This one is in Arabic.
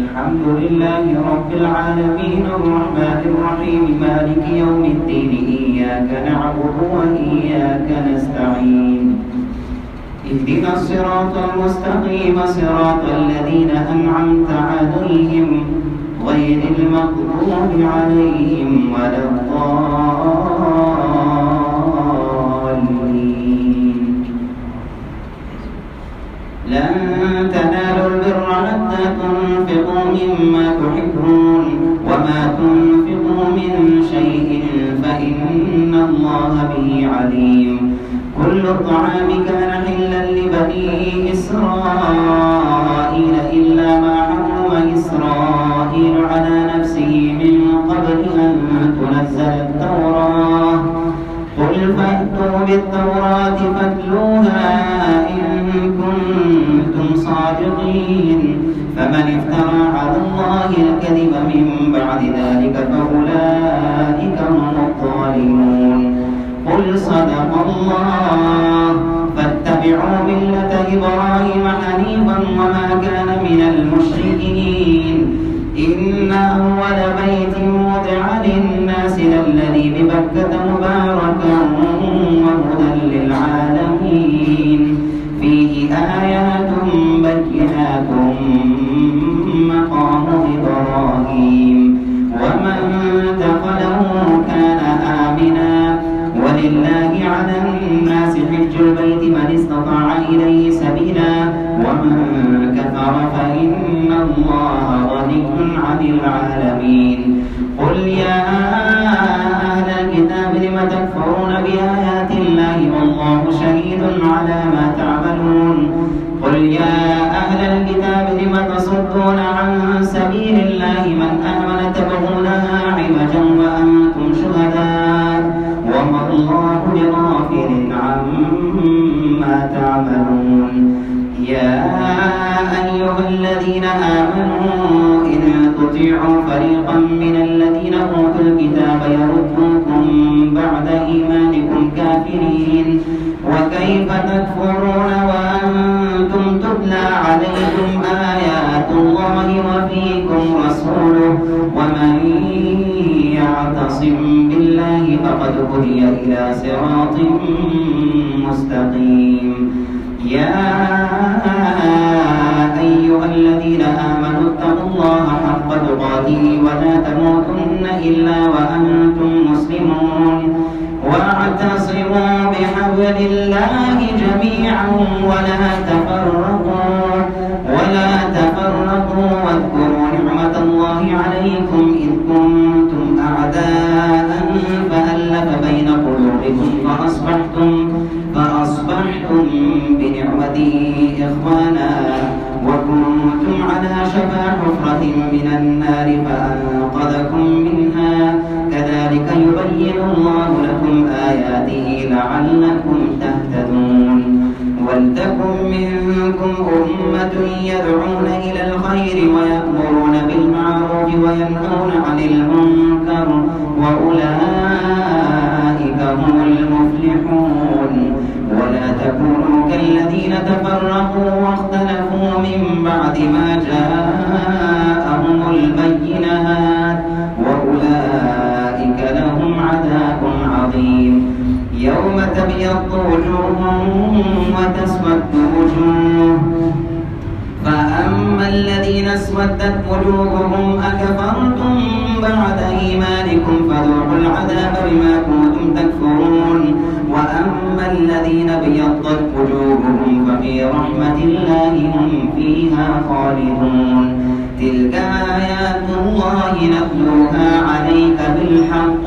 الحمد لله رب العالمين الرحمن الرحيم مالك يوم الدين إياك نعبد وإياك نستعين اهدنا الصراط المستقيم صراط الذين أنعمت عليهم غير المغضوب عليهم ولا الضالين. لن تنالوا البر حتى تنفقوا مما تحبون وما تنفقوا من شيء فإن الله به عليم. كل الطعام كان حلا لبني إسرائيل إلا ما حرم إسرائيل على نفسه من قبل أن تنزل التوراة. قل فأتوا بالتوراة فاتلوها إن كنتم صادقين. فمن افترى على الله الكذب من بعد ذلك فأولئك هم الظالمون. قل صدق الله فاتبعوا ملة إبراهيم حنيفا وما كان من المشركين. إن أول بيت وضع للناس للذي ببكة مباركا وهدى للعالمين فيه آيات بينات مقام إبراهيم ومن دخله كان آمنا ولله على الناس حج البيت من استطاع إليه سبيلا ومن كفر فإن الله غني عن العالمين. قل يا أهل الكتاب لم تكفرون بآيات الله والله شهيد على ما تعملون. قل يا أهل الكتاب لم تصدون عن سبيل الله من آمن تبغونها عوجا وأنتم شهداء وما الله بغافل عما تعملون. يا أيها الذين آمنوا إن تطيعوا فريقا من الذين أوتوا الكتاب يردوكم بعد إيمانكم كافرين. وكيف تكفرون وأنتم تتلى عليكم آيات الله وفيكم رسوله ومن يعتصم بالله فقد هدي إلى صراط مستقيم. يا أيها الذين آمنوا اتقوا الله حق تقاته ولا تموتن إلا وأنتم مسلمون. واعتصموا بحبل الله جميعا ولا تفرقوا واذكروا نعمة الله عليكم إذ كنتم أعداء فألف بين قلوبكم فأصبحتم بنعمته إخوانا وكنتم على شفا حفرة من النار فأنقذكم منها كذلك يبين الله لكم آياته لعلكم تهتدون. ولتكن منكم أمة يدعون إلى الخير ويأمرون بالمعروف وينهون عن المنكر وأولئك هم المفلحون. ولا تكونوا كالذين تفرقوا واختلفوا من بعد ما جاءهم البينات وأولئك لهم عذاب عظيم. يوم تبيض وجوه وتسود وجوه فأما الذين اسودت وجوههم أكفرتم بعد إيمانكم فذوقوا العذاب بما كنتم تكفرون. وأما الذين ابيضت وجوههم ففي رحمة الله هم فيها خالدون. تلك آيات الله نتلوها عليك بالحق